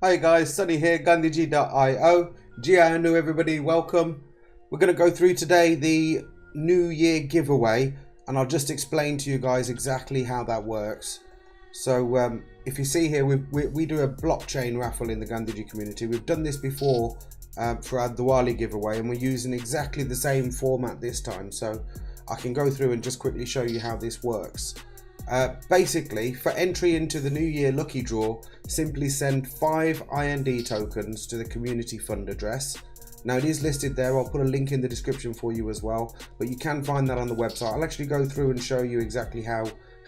Hi guys, Sunny here, Gandhiji.io. GINU everybody, welcome. We're going to go through today the New Year giveaway, and I'll just explain to you guys exactly how that works. So if you see here, we do a blockchain raffle in the Gandhiji community. We've done this before for our Diwali giveaway, and we're using exactly the same format this time. So I can go through and just quickly show you how this works. Basically, for entry into the New Year lucky draw, simply send 5 IND tokens to the community fund address. Now it is listed there. I'll put a link in the description for you as well, but you can find that on the website. I'll actually go through and show you exactly how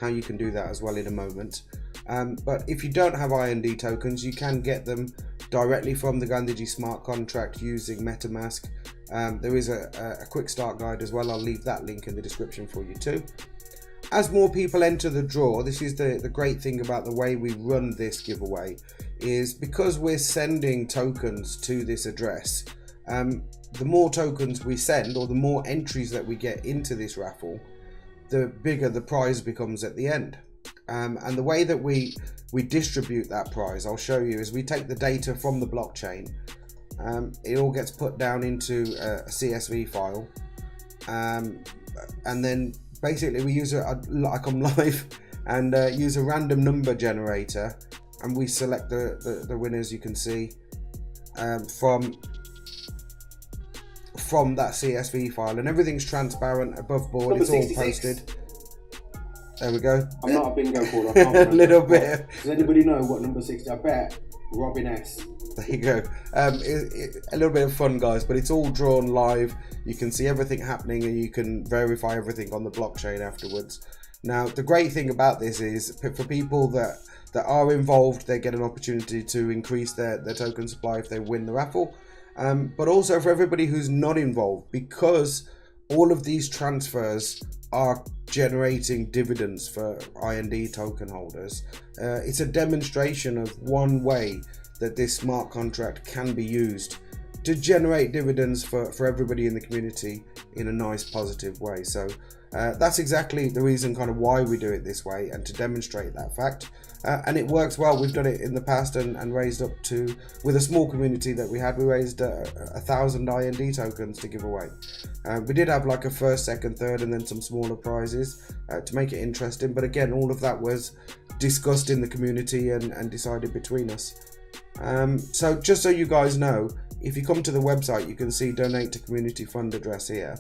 you can do that as well in a moment. But if you don't have IND tokens, you can get them directly from the Gandhiji smart contract using MetaMask. There is a quick start guide as well. I'll leave that link in the description for you too. As more people enter the draw, this is the great thing about the way we run this giveaway, is because we're sending tokens to this address, the more tokens we send, or the more entries that we get into this raffle, the bigger the prize becomes at the end. And the way that we distribute that prize, I'll show you, is we take the data from the blockchain. It all gets put down into a CSV file, and then basically we use like I'm live and use a random number generator, and we select the winners, you can see, from that CSV file, and everything's transparent above board. Number it's 66. All posted. There we go. I'm not a bingo caller. I can't a little bit. Does anybody know what number 60? I bet Robin S. There you go. A little bit of fun, guys, but it's all drawn live. You can see everything happening, and you can verify everything on the blockchain afterwards. Now, the great thing about this is for people that are involved, they get an opportunity to increase their token supply if they win the raffle. But also for everybody who's not involved, because all of these transfers are generating dividends for IND token holders. It's a demonstration of one way that this smart contract can be used to generate dividends for everybody in the community in a nice positive way. So that's exactly the reason kind of why we do it this way, and to demonstrate that fact. And it works well. We've done it in the past and raised up to, with a small community that we had, we raised 1,000 IND tokens to give away. We did have like a first, second, third, and then some smaller prizes to make it interesting. But again, all of that was discussed in the community and decided between us. So just so you guys know, if you come to the website, you can see donate to community fund address here.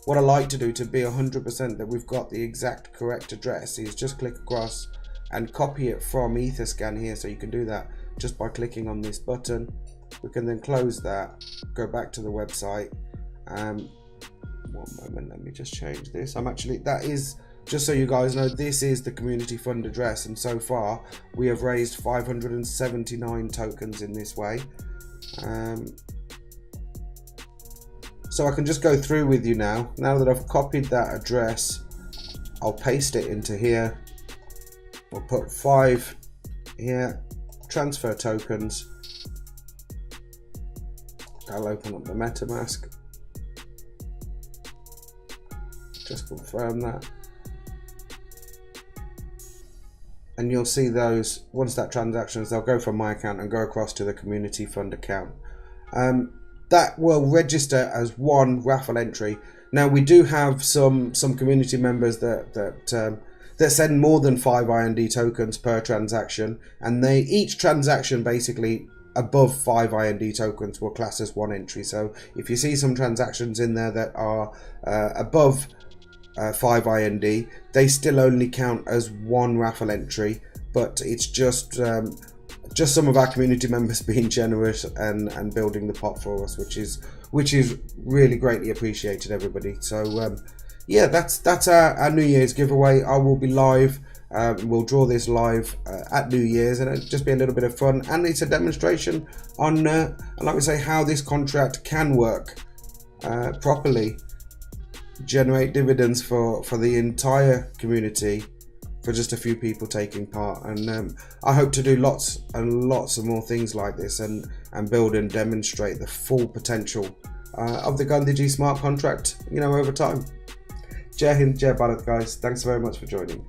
What I like to do to be 100% that we've got the exact correct address is just click across and copy it from Etherscan here. So you can do that just by clicking on this button. We can then close that, go back to the website. One moment, let me just change this. That is, just so you guys know, this is the community fund address, and so far we have raised 579 tokens in this way. So I can just go through with you now that I've copied that address. I'll paste it into here. We'll put 5 here, transfer tokens. I'll open up the MetaMask, just confirm that. And you'll see those, once that transactions, they'll go from my account and go across to the community fund account. That will register as one raffle entry. Now we do have some community members that send more than 5 IND tokens per transaction, and each transaction basically above 5 IND tokens will class as one entry. So if you see some transactions in there that are above 5 IND, they still only count as one raffle entry, but it's just some of our community members being generous and building the pot for us, which is really greatly appreciated, everybody. So yeah, that's our New Year's giveaway. I will be live. We'll draw this live at New Year's, and it'll just be a little bit of fun, and it's a demonstration on like we say, how this contract can work properly, generate dividends for the entire community for just a few people taking part. And I hope to do lots and lots of more things like this, and build and demonstrate the full potential of the Gandhiji smart contract, over time. Jai Hind, Jai Bharat, guys. Thanks very much for joining.